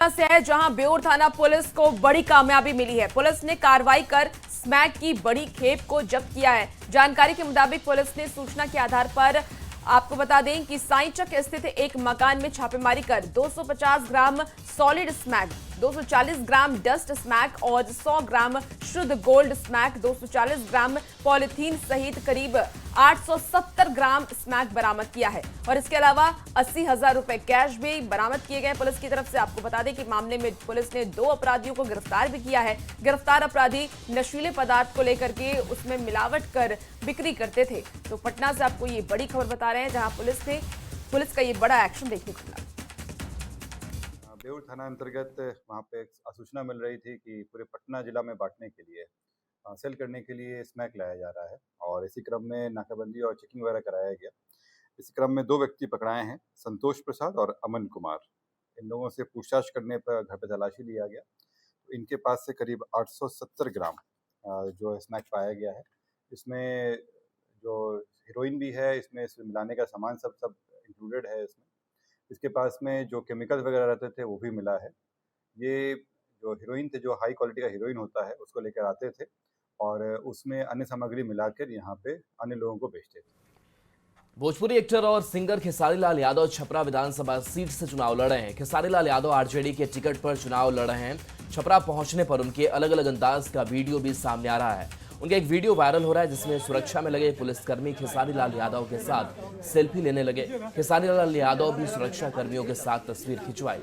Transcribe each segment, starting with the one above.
से है जहां बेउर थाना पुलिस को बड़ी कामयाबी मिली है। पुलिस ने कार्रवाई कर स्मैक की बड़ी खेप को जब्त किया है। जानकारी के मुताबिक पुलिस ने सूचना के आधार पर आपको बता दें कि साईचक स्थित एक मकान में छापेमारी कर 250 ग्राम सॉलिड स्मैक, 240 ग्राम डस्ट स्मैक और 100 ग्राम शुद्ध गोल्ड स्मैक, 240 ग्राम पॉलिथीन सहित करीब 870 ग्राम स्मैक बरामद किया है। और इसके अलावा 80,000 रुपए कैश भी बरामद किए गए पुलिस की तरफ से। आपको बता दें कि मामले में पुलिस ने 2 अपराधियों को गिरफ्तार भी किया है। गिरफ्तार अपराधी नशीले पदार्थ को लेकर के उसमें मिलावट कर बिक्री करते थे। तो पटना से आपको ये बड़ी खबर बता रहे हैं जहां पुलिस का ये बड़ा एक्शन देखने को मिला। बेउर थाना अंतर्गत वहाँ पे एक सूचना मिल रही थी कि पूरे पटना जिला में बांटने के लिए सेल करने के लिए स्मैक लाया जा रहा है और इसी क्रम में नाकाबंदी और चेकिंग वगैरह कराया गया। इसी क्रम में 2 व्यक्ति पकड़ाए हैं, संतोष प्रसाद और अमन कुमार। इन लोगों से पूछताछ करने पर घर पर तलाशी लिया गया तो इनके पास से करीब 870 ग्राम जो स्मैक पाया गया है। इसमें जो हीरोइन भी है, इसमें मिलाने का सामान सब इंक्लूडेड है। इसके पास में जो केमिकल वगैरह रहते थे वो भी मिला है। ये जो हीरोइन थे, जो हाई क्वालिटी का हीरोइन होता है, उसको लेकर आते थे और उसमें अन्य सामग्री मिलाकर यहाँ पे अन्य लोगों को बेचते थे। भोजपुरी एक्टर और सिंगर खेसारी लाल यादव छपरा विधानसभा सीट से चुनाव लड़ रहे हैं। खेसारी लाल यादव आरजेडी के टिकट पर चुनाव लड़ रहे हैं। छपरा पहुंचने पर उनके अलग अलग अंदाज का वीडियो भी सामने आ रहा है। उनका एक वीडियो वायरल हो रहा है जिसमें सुरक्षा में लगे पुलिसकर्मी खेसारी लाल यादव के साथ सेल्फी लेने लगे। खेसारी लाल यादव भी सुरक्षा कर्मियों के साथ तस्वीर खिंचवाई।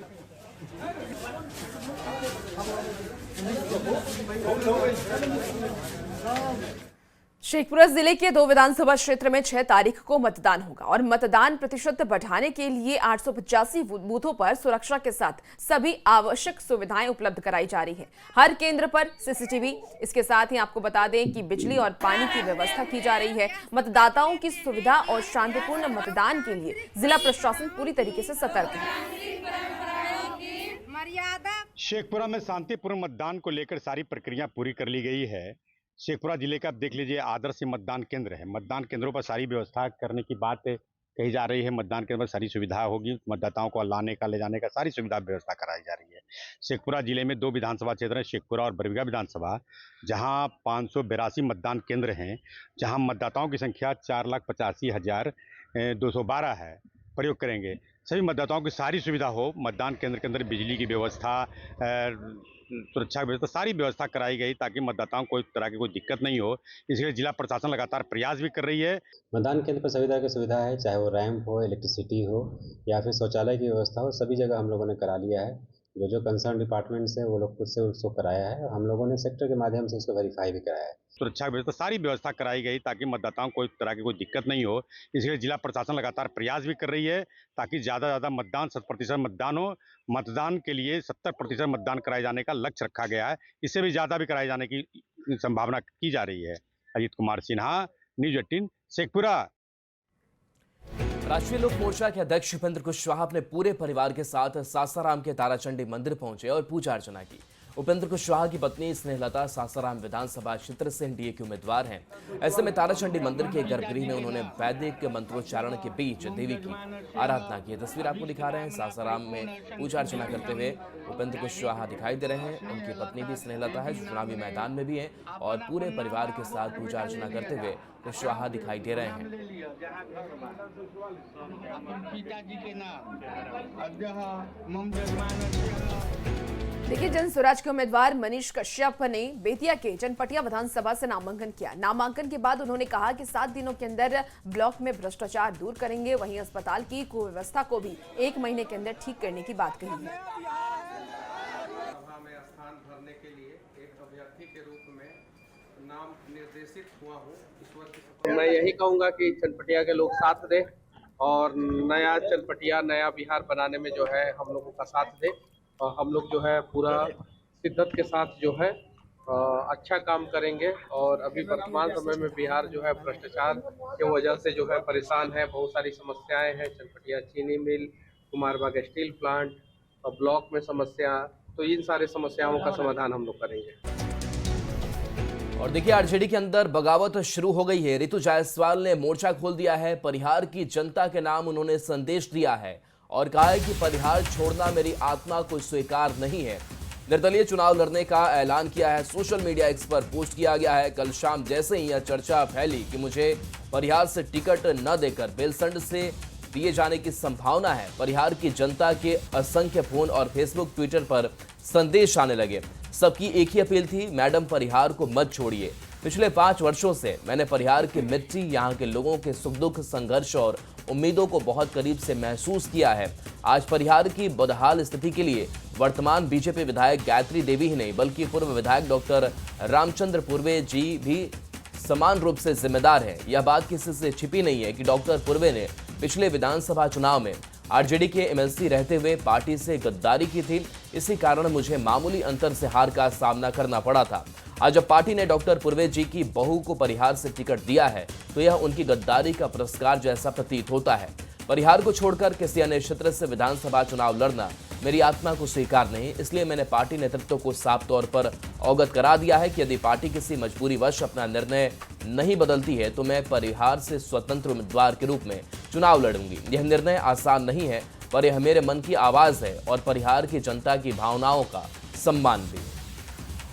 शेखपुरा जिले के 2 विधानसभा क्षेत्र में 6 तारीख को मतदान होगा और मतदान प्रतिशत बढ़ाने के लिए 885 बूथों पर सुरक्षा के साथ सभी आवश्यक सुविधाएं उपलब्ध कराई जा रही है। हर केंद्र पर सीसीटीवी, इसके साथ ही आपको बता दें कि बिजली और पानी की व्यवस्था की जा रही है। मतदाताओं की सुविधा और शांतिपूर्ण मतदान के लिए जिला प्रशासन पूरी तरीके से सतर्क है। शेखपुरा में शांतिपूर्ण मतदान को लेकर सारी प्रक्रिया पूरी कर ली गई है। शेखपुरा जिले का आप देख लीजिए आदर्श मतदान केंद्र है। मतदान केंद्रों पर सारी व्यवस्था करने की बात कही जा रही है। मतदान केंद्र पर सारी सुविधा होगी, मतदाताओं को लाने का ले जाने का सारी सुविधा व्यवस्था कराई जा रही है। शेखपुरा जिले में 2 विधानसभा क्षेत्र हैं, शेखपुरा और बरबीघा विधानसभा, जहां 582 मतदान केंद्र हैं, जहां मतदाताओं की संख्या 4,85,212 है। प्रयोग करेंगे सभी मतदाताओं की सारी सुविधा हो। मतदान केंद्र के अंदर बिजली की व्यवस्था, सुरक्षा की व्यवस्था, सारी व्यवस्था कराई गई ताकि मतदाताओं को कोई तरह की कोई दिक्कत नहीं हो। इसलिए जिला प्रशासन लगातार प्रयास भी कर रही है। मतदान केंद्र पर सभी तरह की सुविधा है, चाहे वो रैंप हो, इलेक्ट्रिसिटी हो या फिर शौचालय की व्यवस्था हो, सभी जगह हम लोगों ने करा लिया है। जो कंसर्न डिपार्टमेंट्स है वो लोग खुद से उसको कराया है और हम लोगों ने सेक्टर के माध्यम से उसको वेरीफाई भी कराया है। सुरक्षा की व्यवस्था, सारी व्यवस्था कराई गई ताकि मतदाताओं को कोई तरह की कोई दिक्कत नहीं हो। इसलिए जिला प्रशासन लगातार प्रयास भी कर रही है ताकि ज़्यादा से ज़्यादा मतदान, 100% मतदान हो। मतदान के लिए 70% मतदान कराए जाने का लक्ष्य रखा गया है। इससे भी ज़्यादा भी कराए जाने की संभावना की जा रही है। अजीत कुमार सिन्हा, न्यूज़ 18, शेखपुरा। राष्ट्रीय लोक मोर्चा के अध्यक्ष उपेंद्र कुशवाहा अपने पूरे परिवार के साथ सासाराम के ताराचंडी मंदिर पहुंचे और पूजा अर्चना की। उपेंद्र कुशवाहा की पत्नी स्नेहलता सासाराम विधानसभा क्षेत्र से एनडीए के उम्मीदवार हैं। ऐसे में ताराचंडी मंदिर के गर्भगृह में उन्होंने वैदिक मंत्रोच्चारण के बीच देवी की आराधना की। तस्वीर आपको दिखा रहे हैं। सासाराम में पूजा अर्चना करते हुए उपेंद्र कुशवाहा दिखाई दे रहे हैं। उनकी पत्नी भी स्नेहलता है जो चुनावी मैदान में भी है और पूरे परिवार के साथ पूजा अर्चना करते हुए कुशवाहा दिखाई दे रहे हैं। देखिए, जन स्वराज के उम्मीदवार मनीष कश्यप ने बेतिया के जनपटिया विधानसभा से नामांकन किया। नामांकन के बाद उन्होंने कहा कि 7 दिनों के अंदर ब्लॉक में भ्रष्टाचार दूर करेंगे। वहीं अस्पताल की कुव्यवस्था को भी 1 महीने के अंदर ठीक करने की बात कही है। सभा में स्थान भरने के लिए एक अभ्यर्थी के रूप में नाम निर्देशित हुआ हूँ। ईश्वर की मैं यही कहूँगा कि चनपटिया के लोग साथ दें और नया चनपटिया, नया बिहार बनाने में जो है हम लोगों का साथ दें और हम लोग जो है पूरा शिद्दत के साथ जो है अच्छा काम करेंगे। और अभी वर्तमान समय में बिहार जो है भ्रष्टाचार के वजह से जो है परेशान है। बहुत सारी समस्याएं हैं, चनपटिया चीनी मिल, कुमारबाग स्टील प्लांट और ब्लॉक में समस्या, तो इन सारी समस्याओं का समाधान हम लोग करेंगे। और देखिए, आरजेडी के अंदर बगावत शुरू हो गई है। रितु जायसवाल ने मोर्चा खोल दिया है। परिहार की जनता के नाम उन्होंने संदेश दिया है और कहा है कि परिहार छोड़ना मेरी आत्मा को स्वीकार नहीं है। निर्दलीय चुनाव लड़ने का ऐलान किया है। सोशल मीडिया एक्स पर पोस्ट किया गया है। कल शाम जैसे ही यह चर्चा फैली कि मुझे परिहार से टिकट न देकर बेलसंड से दिए जाने की संभावना है, परिहार की जनता के असंख्य फोन और फेसबुक ट्विटर पर संदेश आने लगे। सबकी एक ही अपील थी, मैडम परिहार को मत छोड़िए। पिछले 5 वर्षों से मैंने परिहार की मिट्टी, यहाँ के लोगों के सुख दुख, संघर्ष और उम्मीदों को बहुत करीब से महसूस किया है। आज परिहार की बदहाल स्थिति के लिए वर्तमान बीजेपी विधायक गायत्री देवी ही नहीं बल्कि पूर्व विधायक डॉक्टर रामचंद्र पूर्वे जी भी समान रूप से जिम्मेदार है। यह बात किसी से छिपी नहीं है कि डॉक्टर पूर्वे ने पिछले विधानसभा चुनाव में आरजेडी के एमएलसी रहते हुए पार्टी से गद्दारी की थी। इसी कारण मुझे मामूली अंतर से हार का सामना करना पड़ा था। आज जब पार्टी ने डॉक्टर पूर्वे जी की बहू को परिहार से टिकट दिया है तो यह उनकी गद्दारी का पुरस्कार जैसा प्रतीत होता है। परिहार को छोड़कर किसी अन्य क्षेत्र से विधानसभा चुनाव लड़ना मेरी आत्मा को स्वीकार नहीं, इसलिए मैंने पार्टी नेतृत्व को साफ तौर पर अवगत करा दिया है कि यदि पार्टी किसी मजबूरीवश अपना निर्णय नहीं बदलती है तो मैं परिहार से स्वतंत्र उम्मीदवार के रूप में चुनाव लड़ूंगी। यह निर्णय आसान नहीं है, पर यह मेरे मन की आवाज है और परिहार की जनता की भावनाओं का सम्मान भी।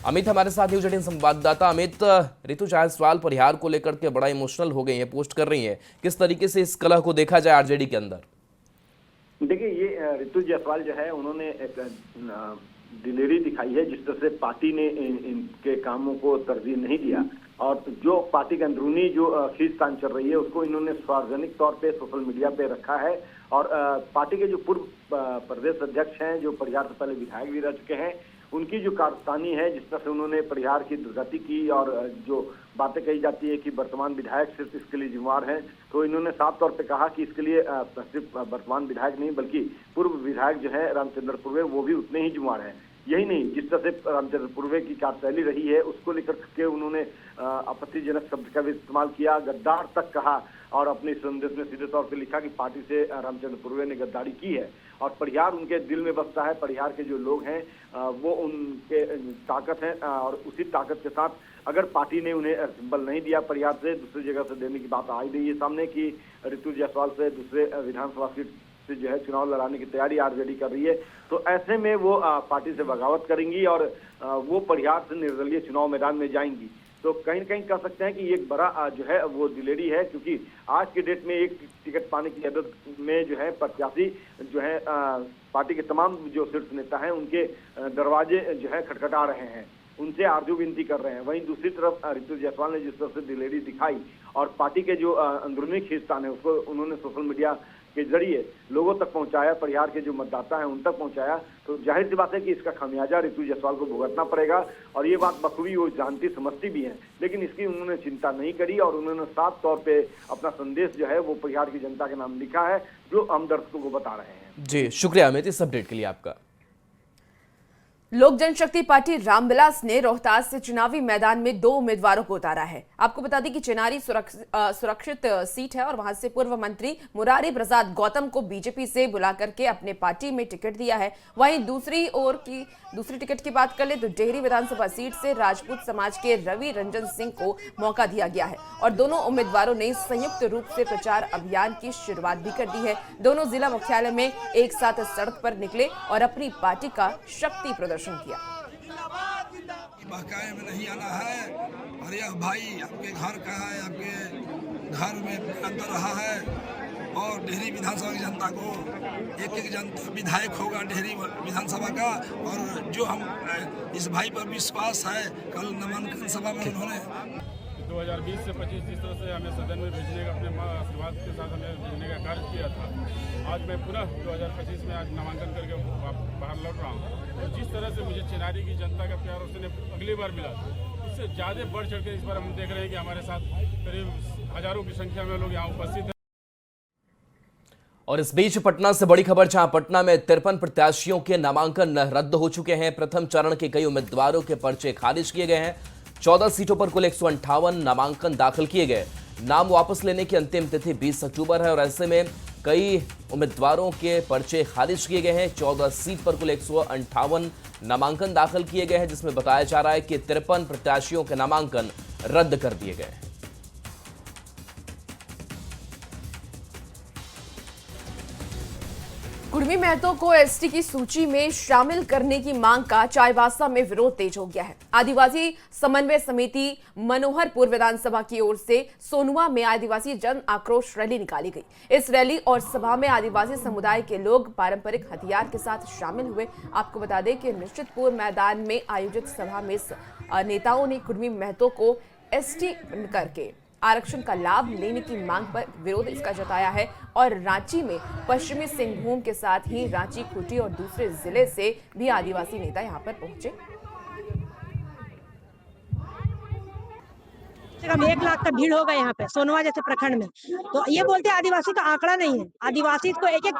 अमित हमारे साथ न्यूज 18 संवाददाता। अमित, ऋतु जायसवाल परिहार को लेकर के बड़ा इमोशनल हो गई है, पोस्ट कर रही है। किस तरीके से इस कलह को देखा जाए आरजेडी के अंदर? देखिए, ये ऋतु जायसवाल जो है उन्होंने एक दिलेरी दिखाई है जिस तरह से पार्टी ने इनके कामों को तरजीह नहीं दिया और जो पार्टी के अंदरूनी जो खींचतान चल रही है उसको इन्होंने सार्वजनिक तौर पे सोशल मीडिया पे रखा है। और पार्टी के जो पूर्व प्रदेश अध्यक्ष हैं, जो परिहार से पहले विधायक भी रह चुके हैं, उनकी जो कारस्तानी है, जिस तरह से उन्होंने परिहार की दुर्गति की और जो बातें कही जाती है कि वर्तमान विधायक सिर्फ इसके लिए जिम्मेवार हैं, तो इन्होंने साफ तौर पे कहा कि इसके लिए सिर्फ वर्तमान विधायक नहीं बल्कि पूर्व विधायक जो है रामचंद्र पूर्वे, वो भी उतने ही जिम्मेवार हैं। यही नहीं, जिस तरह से रामचंद्र पूर्वे की कार्यशैली रही है उसको लेकर के उन्होंने आपत्तिजनक शब्द का भी इस्तेमाल किया, गद्दार तक कहा और अपने संदेश में सीधे तौर पर लिखा कि पार्टी से रामचंद्र पूर्वे ने गद्दारी की है और परिहार उनके दिल में बसता है। परिहार के जो लोग हैं वो उनके ताकत हैं और उसी ताकत के साथ अगर पार्टी ने उन्हें सिंबल नहीं दिया परिहार से दूसरी जगह से देने की बात आई गई है सामने कि ऋतु जायसवाल से दूसरे विधानसभा सीट से जो है चुनाव लड़ाने की तैयारी आरजेडी कर रही है, तो ऐसे में वो पार्टी से बगावत करेंगी और वो परिहार से निर्दलीय चुनाव मैदान में जाएंगी। तो कहीं न कहीं कह सकते हैं कि एक बड़ा जो है वो दिलेरी है, क्योंकि आज के डेट में एक टिकट पाने की आदत में जो है प्रत्याशी जो है पार्टी के तमाम जो शीर्ष नेता हैं उनके दरवाजे जो है खटखटा रहे हैं, उनसे आरजू विनती कर रहे हैं। वहीं दूसरी तरफ ऋतु जायसवाल ने जिस तरह से दिलेरी दिखाई और पार्टी के जो अंदरूनी खींचतान है उसको उन्होंने सोशल मीडिया के जरिए लोगों तक पहुंचाया, परिहार के जो मतदाता हैं उन तक पहुंचाया, तो जाहिर सी बात है कि इसका खामियाजा ऋतु जायसवाल को भुगतना पड़ेगा। और ये बात बखूबी वो जानती समझती भी हैं, लेकिन इसकी उन्होंने चिंता नहीं करी और उन्होंने साफ तौर पे अपना संदेश जो है वो परिहार की जनता के नाम लिखा है, जो हम दर्शकों को बता रहे हैं। जी, शुक्रिया अमित इस अपडेट के लिए आपका। लोक जनशक्ति पार्टी रामविलास ने रोहतास से चुनावी मैदान में 2 उम्मीदवारों को उतारा है। आपको बता दें कि चेनारी सुरक्षित सीट है और वहां से पूर्व मंत्री मुरारी प्रसाद गौतम को बीजेपी से बुला करके अपने पार्टी में टिकट दिया है। वहीं दूसरी टिकट की बात कर ले तो डेहरी विधानसभा सीट से राजपूत समाज के रवि रंजन सिंह को मौका दिया गया है और दोनों उम्मीदवारों ने संयुक्त रूप से प्रचार अभियान की शुरुआत भी कर दी है। दोनों जिला मुख्यालय में एक साथ सड़क पर निकले और अपनी पार्टी का शक्ति प्रदर्शन किया। बहकाए में नहीं आना है और यह भाई आपके घर का है, आपके घर में अंतर रहा है और डेहरी विधानसभा की जनता को एक जनता विधायक होगा डेहरी विधानसभा का। और जो हम इस भाई पर विश्वास है, कल नामांकन सभा में उन्होंने 2020 से 25 जिस तरह से हमें सदन में भेजने का अपने आशीर्वाद के साथ हमें भेजने का कार्य किया था, आज मैं पुनः 2025 में आज नामांकन करके बाहर लौट रहा हूँ। और जिस तरह से मुझे चेनारी की जनता का प्यार उसने अगली बार मिला था, इससे ज़्यादा बढ़ चढ़ के इस बार हम देख रहे हैं कि हमारे साथ करीब हजारों की संख्या में लोग यहाँ उपस्थित हैं। और इस बीच पटना से बड़ी खबर, जहां पटना में 53 प्रत्याशियों के नामांकन रद्द हो चुके हैं। प्रथम चरण के कई उम्मीदवारों के पर्चे खारिज किए गए हैं। 14 सीटों पर कुल 158 नामांकन दाखिल किए गए। नाम वापस लेने की अंतिम तिथि 20 अक्टूबर है और ऐसे में कई उम्मीदवारों के पर्चे खारिज किए गए हैं। 14 सीट पर कुल 158 नामांकन दाखिल किए गए हैं, जिसमें बताया जा रहा है कि 53 प्रत्याशियों के नामांकन रद्द कर दिए गए हैं। कुर्मी महतो को एसटी की सूची में शामिल करने की मांग का चाईबासा में विरोध तेज हो गया है। आदिवासी समन्वय समिति मनोहरपुर विधानसभा की ओर से सोनुआ में आदिवासी जन आक्रोश रैली निकाली गई। इस रैली और सभा में आदिवासी समुदाय के लोग पारंपरिक हथियार के साथ शामिल हुए। आपको बता दें कि निश्चितपुर मैदान में आयोजित सभा में नेताओं ने कुर्मी महतो को एसटी करके आरक्षण का लाभ लेने की मांग पर विरोध इसका जताया है और रांची में पश्चिमी सिंहभूम के साथ ही रांची, खूंटी और दूसरे जिले से भी आदिवासी नेता यहां पर पहुंचे। कम 1 लाख का भीड़ होगा यहाँ पे सोनवा जैसे प्रखंड में। तो ये बोलते हैं आदिवासी का आंकड़ा नहीं है। आदिवासी को एक एक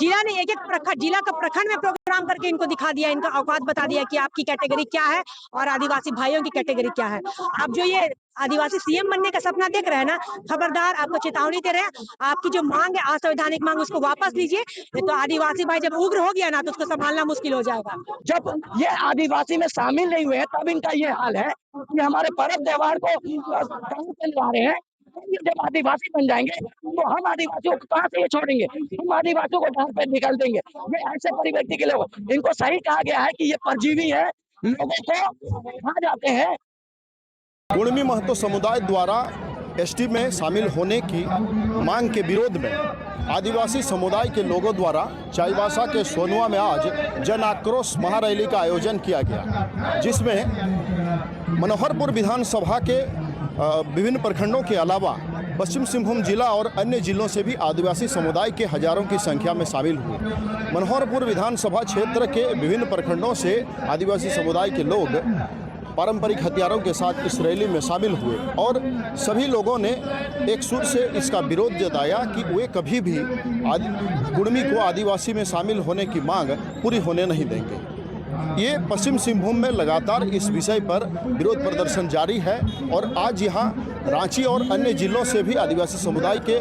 जिला नहीं, एक एक प्रखंड, जिला का प्रखंड में प्रोग्राम करके इनको दिखा दिया, इनका औकात बता दिया कि आपकी कैटेगरी क्या है और आदिवासी भाइयों की कैटेगरी क्या है। अब जो ये आदिवासी सीएम बनने का सपना देख रहे हैं ना, खबरदार, आपको चेतावनी दे रहे हैं। आपकी जो मांग है असंवैधानिक मांग, उसको वापस लीजिए। तो आदिवासी भाई जब उग्र हो गया ना तो उसको संभालना मुश्किल हो जाएगा। जब ये आदिवासी में शामिल नहीं हुए तब इनका ये हाल है कि हमारे पर्व त्योहार को चलवा रहे हैं। जब आदिवासी बन जाएंगे तो हम आदिवासियों को कहाँ से ये छोड़ेंगे, हम आदिवासियों को डांट पे निकाल देंगे। ये ऐसे परिव्यक्ति के लोग, इनको सही कहा गया है कि ये परजीवी है, लोगों को खा जाते हैं। कुर्मी महतो समुदाय द्वारा एसटी में शामिल होने की मांग के विरोध में आदिवासी समुदाय के लोगों द्वारा चाईबासा के सोनुआ में आज जन आक्रोश महारैली का आयोजन किया गया, जिसमें मनोहरपुर विधानसभा के विभिन्न प्रखंडों के अलावा पश्चिम सिंहभूम जिला और अन्य जिलों से भी आदिवासी समुदाय के हजारों की संख्या में शामिल हुए। मनोहरपुर विधानसभा क्षेत्र के विभिन्न प्रखंडों से आदिवासी समुदाय के लोग पारंपरिक हथियारों के साथ इस रैली में शामिल हुए और सभी लोगों ने एक सुर से इसका विरोध जताया कि वे कभी भी कुर्मी को आदिवासी में शामिल होने की मांग पूरी होने नहीं देंगे। ये पश्चिम सिंहभूम में लगातार इस विषय पर विरोध प्रदर्शन जारी है और आज यहाँ रांची और अन्य जिलों से भी आदिवासी समुदाय के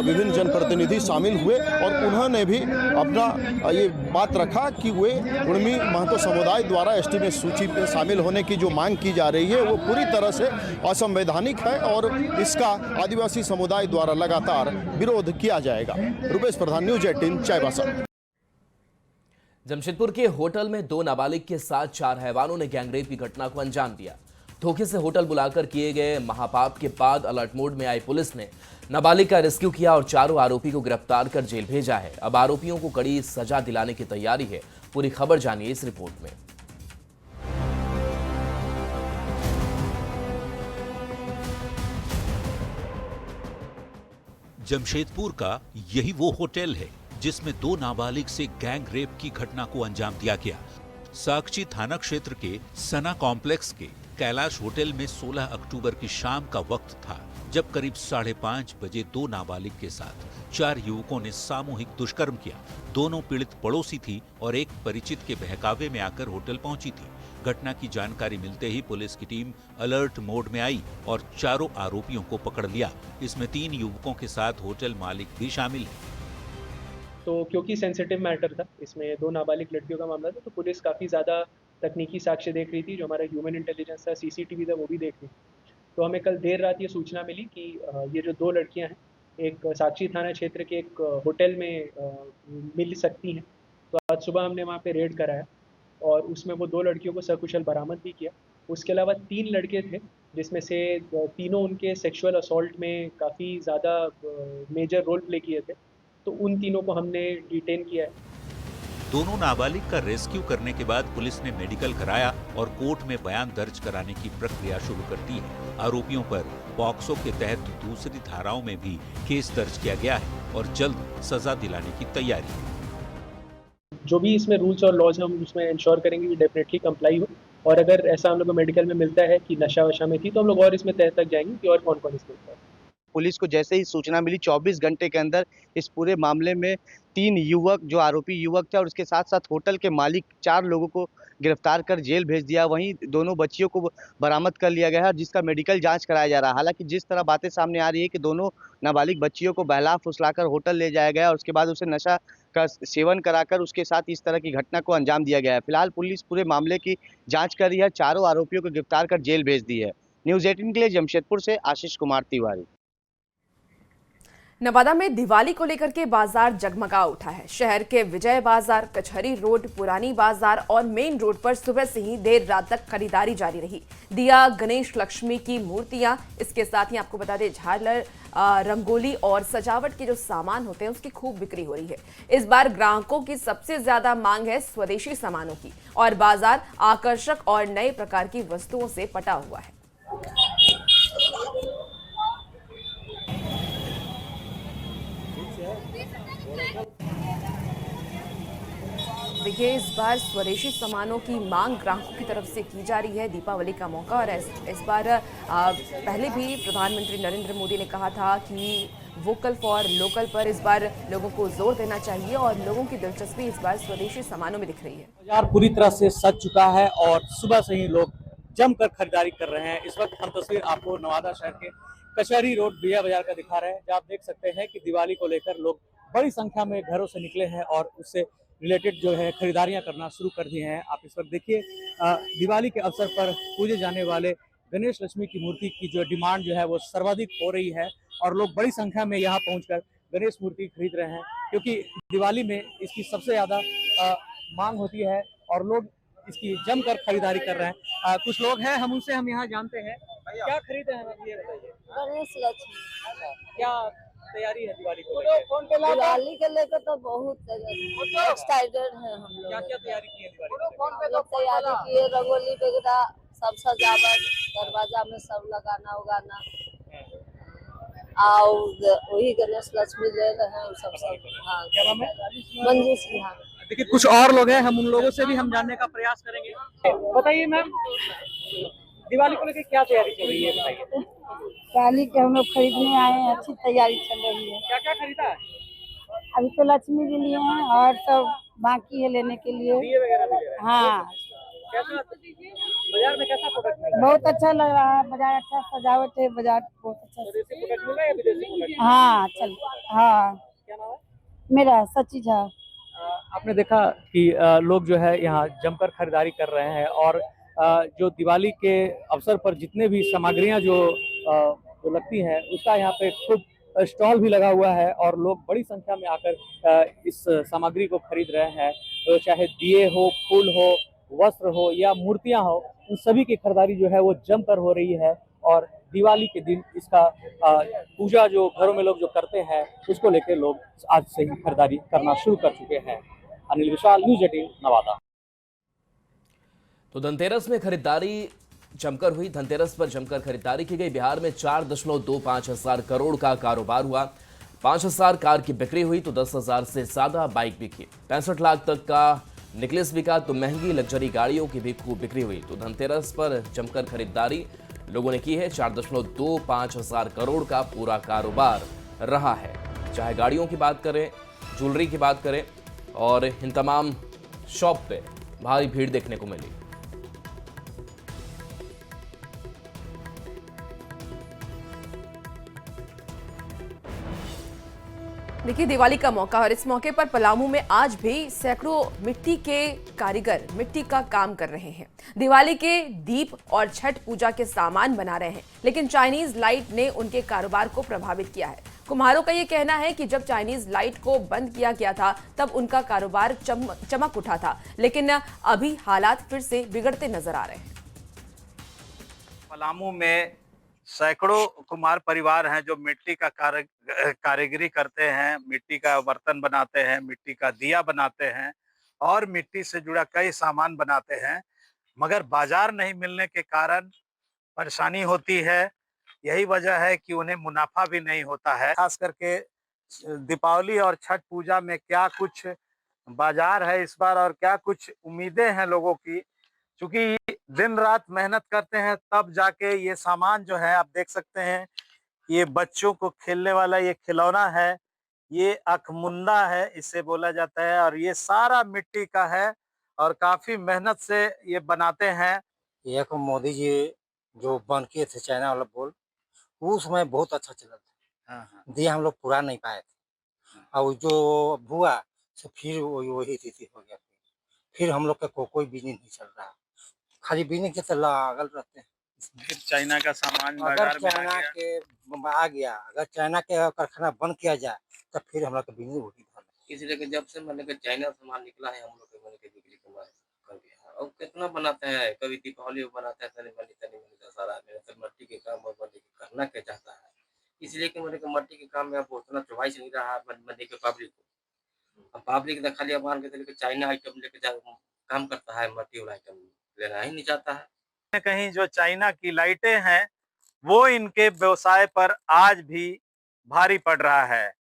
विभिन्न जनप्रतिनिधि शामिल हुए और उन्होंने भी अपना ये बात रखा कि वे कुर्मी महतो समुदाय द्वारा एसटी में सूची में शामिल होने की जो मांग की जा रही है वो पूरी तरह से असंवैधानिक है और इसका आदिवासी समुदाय द्वारा लगातार विरोध किया जाएगा। रुपेश प्रधान, न्यूज़ 18 चाईबासा। जमशेदपुर के होटल में 2 नाबालिग के साथ 4 हैवानों ने गैंगरेप की घटना को अंजाम दिया। धोखे से होटल बुलाकर किए गए महापाप के बाद अलर्ट मोड में आई पुलिस ने नाबालिग का रेस्क्यू किया और चारों आरोपी को गिरफ्तार कर जेल भेजा है। अब आरोपियों को कड़ी सजा दिलाने की तैयारी है। पूरी खबर जानिए इस रिपोर्ट में। जमशेदपुर का यही वो होटल है जिसमें 2 नाबालिग से गैंग रेप की घटना को अंजाम दिया गया। साकची थाना क्षेत्र के सना कॉम्प्लेक्स के कैलाश होटल में 16 अक्टूबर की शाम का वक्त था जब करीब 5:30 बजे 2 नाबालिग के साथ 4 युवकों ने सामूहिक दुष्कर्म किया। दोनों पीड़ित पड़ोसी थी और एक परिचित के बहकावे में आकर होटल पहुंची थी। घटना की जानकारी मिलते ही पुलिस की टीम अलर्ट मोड में आई और चारों आरोपियों को पकड़ लिया। इसमें 3 युवकों के साथ होटल मालिक भी शामिल है। तो क्योंकि सेंसिटिव मैटर था, इसमें 2 नाबालिग लड़कियों का मामला था, तो पुलिस काफ़ी ज़्यादा तकनीकी साक्ष्य देख रही थी। जो हमारा ह्यूमन इंटेलिजेंस था, सीसीटीवी था, वो भी देख रही थी। तो हमें कल देर रात ये सूचना मिली कि ये जो 2 लड़कियां हैं एक साक्षी थाना क्षेत्र के एक होटल में मिल सकती हैं। तो आज सुबह हमने वहाँ पे रेड कराया और उसमें वो 2 लड़कियों को सकुशल बरामद भी किया। उसके अलावा 3 लड़के थे जिसमें से तीनों उनके सेक्सुअल असॉल्ट में काफ़ी ज़्यादा मेजर रोल प्ले किए थे। तो उन तीनों को हमने डिटेन किया है। दोनों नाबालिग का रेस्क्यू करने के बाद पुलिस ने मेडिकल कराया और कोर्ट में बयान दर्ज कराने की प्रक्रिया शुरू कर दी है। आरोपियों पर पॉक्सो के तहत दूसरी धाराओं में भी केस दर्ज किया गया है और जल्द सजा दिलाने की तैयारी है। जो भी इसमें रूल्स और लॉज हम उसमें इंश्योर करेंगे कि डेफिनेटली कंप्लाई हो, और अगर ऐसा हम लोग को मेडिकल में मिलता है कि नशा वशा में थी तो हम लोग और इसमें तह तक जाएंगे कि और कौन कौन इसमें है। पुलिस को जैसे ही सूचना मिली 24 घंटे के अंदर इस पूरे मामले में 3 युवक जो आरोपी युवक थे और उसके साथ साथ होटल के मालिक 4 लोगों को गिरफ्तार कर जेल भेज दिया। वहीं दोनों बच्चियों को बरामद कर लिया गया है जिसका मेडिकल जांच कराया जा रहा है। हालांकि जिस तरह बातें सामने आ रही है कि दोनों नाबालिग बच्चियों को बहला फुसलाकर होटल ले जाया गया और उसके बाद उसे नशा का सेवन कराकर उसके साथ इस तरह की घटना को अंजाम दिया गया है। फिलहाल पुलिस पूरे मामले की जाँच कर रही है। चारों आरोपियों को गिरफ्तार कर जेल भेज दी है। न्यूज़ 18 के लिए जमशेदपुर से आशीष कुमार तिवारी। नवादा में दिवाली को लेकर के बाजार जगमगा उठा है। शहर के विजय बाजार, कचहरी रोड, पुरानी बाजार और मेन रोड पर सुबह से ही देर रात तक खरीदारी जारी रही। दिया, गणेश, लक्ष्मी की मूर्तियां, इसके साथ ही आपको बता दें झालर, रंगोली और सजावट के जो सामान होते हैं उसकी खूब बिक्री हो रही है। इस बार ग्राहकों की सबसे ज्यादा मांग है स्वदेशी सामानों की और बाजार आकर्षक और नए प्रकार की वस्तुओं से पटा हुआ है। देखिए, इस बार स्वदेशी सामानों की मांग ग्राहकों की तरफ से की जा रही है। दीपावली का मौका और इस बार पहले भी प्रधानमंत्री नरेंद्र मोदी ने कहा था कि वोकल फॉर लोकल पर इस बार लोगों को जोर देना चाहिए और लोगों की दिलचस्पी इस बार स्वदेशी सामानों में दिख रही है। बाजार पूरी तरह से सज चुका है और सुबह से ही लोग जमकर खरीदारी कर रहे हैं। इस वक्त हम तस्वीर आपको नवादा शहर के कचहरी रोड विजय बाजार का दिखा रहे हैं, जहाँ आप देख सकते हैं कि दिवाली को लेकर लोग बड़ी संख्या में घरों से निकले हैं और उससे रिलेटेड जो है खरीदारियां करना शुरू कर दी हैं। आप इस वक्त देखिए, दिवाली के अवसर पर पूजे जाने वाले गणेश लक्ष्मी की मूर्ति की जो डिमांड जो है वो सर्वाधिक हो रही है और लोग बड़ी संख्या में यहाँ पहुंचकर गणेश मूर्ति खरीद रहे हैं, क्योंकि दिवाली में इसकी सबसे ज्यादा मांग होती है और लोग इसकी जमकर खरीदारी कर रहे हैं। कुछ लोग हैं, हम उनसे हम यहाँ जानते हैं क्या खरीदे हैं, ये बताइए। गणेश लक्ष्मी। क्या तैयारी है दिवाली को दिवाली के लेकर तो बहुत एक्साइटेड है हम लोग। क्या क्या तैयारी की है दिवाली? हम लोग तैयारी किए, रंगोली वगैरह सब सजावट, दरवाजा में सब लगाना उगाना, और वही गणेश लक्ष्मी ले रहे हैं सब। हाँ, क्या नाम है? मंजू सिन्हा। देखिए, कुछ और लोग हैं, हम उन लोगों से भी हम जानने का प्रयास करेंगे। बताइए मैम, दिवाली को लेकर क्या तैयारी चल रही है, बताइए। दिवाली के हम लोग खरीदने आए हैं, अच्छी तैयारी चल रही है। क्या क्या खरीदा है? अभी तो लक्ष्मी भी लिए हैं और सब बाकी है लेने के लिए। दिए वगैरह भी ले रहे हैं। हाँ, कैसा बाजार में कैसा प्रोडक्ट मिल रहा है? बहुत अच्छा लग रहा है, बाजार अच्छा सजावट है, बाजार बहुत अच्छा। स्वदेशी प्रोडक्ट मिल रहा है या विदेशी प्रोडक्ट? हाँ चल, हाँ। क्या नाम है? मेरा सची झा। आपने देखा कि लोग जो है यहाँ जमकर खरीदारी कर रहे हैं और जो दिवाली के अवसर पर जितने भी सामग्रियां जो लगती हैं उसका यहाँ पे खूब स्टॉल भी लगा हुआ है और लोग बड़ी संख्या में आकर इस सामग्री को खरीद रहे हैं। तो चाहे दिए हो, फूल हो, वस्त्र हो या मूर्तियां हो, उन सभी की खरीदारी जो है वो जमकर हो रही है और दिवाली के दिन इसका पूजा जो घरों में लोग जो करते हैं उसको लेकर लोग आज से ही खरीदारी करना शुरू कर चुके हैं। अनिल विशाल, न्यूज़ 18 नवादा। तो धनतेरस में खरीदारी जमकर हुई। धनतेरस पर जमकर खरीदारी की गई। बिहार में 4.25 हजार करोड़ का कारोबार हुआ। 5,000 कार की बिक्री हुई तो 10,000 से ज्यादा बाइक बिकी। 65 लाख तक का नेकलेस बिका तो महंगी लग्जरी गाड़ियों की भी खूब बिक्री हुई। तो धनतेरस पर जमकर खरीदारी लोगों ने की है। 4.25 हजार करोड़ का पूरा कारोबार रहा है। चाहे गाड़ियों की बात करें, ज्वेलरी की बात करें, और इन तमाम शॉप पे भारी भीड़ देखने को मिली। देखिए, दिवाली का मौका और इस मौके पर पलामू में आज भी सैकड़ों मिट्टी के कारीगर मिट्टी का काम कर रहे हैं। दिवाली के दीप और छठ पूजा के सामान बना रहे हैं, लेकिन चाइनीज लाइट ने उनके कारोबार को प्रभावित किया है। कुम्हारों का ये कहना है कि जब चाइनीज लाइट को बंद किया गया था तब उनका कारोबार चमक उठा था, लेकिन अभी हालात फिर से बिगड़ते नजर आ रहे हैं। पलामू में सैकड़ों कुम्हार परिवार हैं जो मिट्टी का कारीगरी करते हैं, मिट्टी का बर्तन बनाते हैं, मिट्टी का दिया बनाते हैं और मिट्टी से जुड़ा कई सामान बनाते हैं, मगर बाजार नहीं मिलने के कारण परेशानी होती है। यही वजह है कि उन्हें मुनाफा भी नहीं होता है। खास करके दीपावली और छठ पूजा में क्या कुछ बाजार है इस बार और क्या कुछ उम्मीदें हैं लोगों की, क्योंकि दिन रात मेहनत करते हैं तब जाके ये सामान जो है आप देख सकते हैं, ये बच्चों को खेलने वाला ये खिलौना है, ये अखमुंदा है इसे बोला जाता है, और ये सारा मिट्टी का है और काफी मेहनत से ये बनाते हैं। एक मोदी जी जो बन के थे चाइना वाला बोल, उस समय बहुत अच्छा चला था। दिया हम लोग पूरा नहीं पाए थे और जो हुआ तो फिर वही स्थिति हो गया। फिर हम लोग का कोई बिजनेस नहीं चल रहा, खाली बिजनेस के लागल रहते हैं। फिर चाइना का सामान अगर बाजार में आ चाइना गया। के आ गया, अगर चाइना के कारखाना बंद किया जाए तो फिर हम लोग की बिजली होगी। इसलिए कि जब से मैंने चाइना सामान निकला है, हम लोग के मैंने बिजली कमा कर गया। और कितना बनाते हैं, कभी दीपावली में बनाते हैं तनी मनी दशहरा में, तो मट्टी के काम और मट्टी के करना क्या चाहता है। इसलिए कि मैंने मट्टी के काम में अब उतना चॉइस नहीं रहा मंडी के पब्लिक को। अब पब्लिक ने खाली मान के चलिए चाइना आइटम लेके काम करता है, मट्टी वाला आइटम लेना ही नहीं चाहता है। कहीं जो चाइना की लाइटें हैं वो इनके व्यवसाय पर आज भी भारी पड़ रहा है।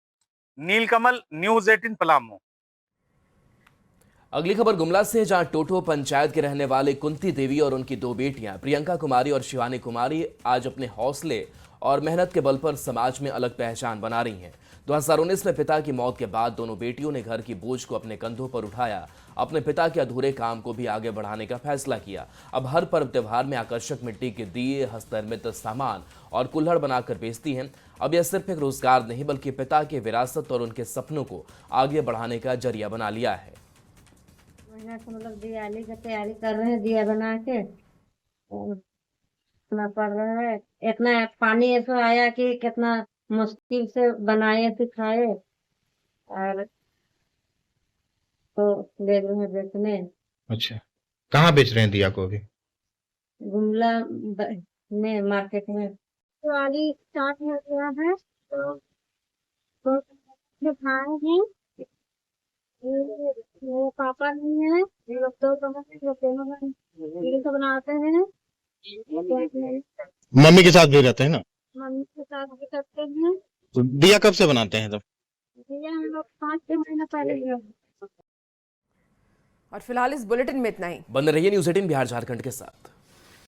नीलकमल, न्यूज़ 18 पलामू। अगली खबर गुमला से, जहां टोटो पंचायत के रहने वाले कुंती देवी और उनकी दो बेटियां प्रियंका कुमारी और शिवानी कुमारी आज अपने हौसले और मेहनत के बल पर समाज में अलग पहचान बना रही हैं। 2019 में पिता की मौत के बाद दोनों बेटियों ने घर की बोझ को अपने कंधों पर उठाया, अपने पिता के अधूरे काम को भी आगे बढ़ाने का फैसला किया। अब हर पर्व त्योहार में आकर्षक मिट्टी के दिए, हस्तनिर्मित सामान और कुल्हड़ बनाकर बेचती हैं। अब यह सिर्फ एक रोजगार नहीं बल्कि पिता की विरासत और उनके सपनों को आगे बढ़ाने का जरिया बना लिया है। महीना से मतलब दिवाली की तैयारी कर रहे हैं, दिया बना के इतना पड़ रहा है। इतना पानी ऐसा आया कि कितना मुश्किल से बनाए सिखाए, और तो ले गए हैं बेचने। अच्छा, कहाँ बेच रहे हैं दिया को अभी? गुमला में मार्केट में। दिवाली स्टार्ट हो गया है तो दिखाए हैं। मेरे पापा नहीं है, लोग तो बनाते हैं। मम्मी के साथ भी रहते हैं ना? मम्मी के साथ भी करते हैं। तो दिया कब से बनाते हैं तब? दिया हम लोग 5-6 महीना पहले ही। और फिलहाल इस बुलेटिन में इतना ही। बने रहिए न्यूज़ 18 बिहार झारखंड के साथ।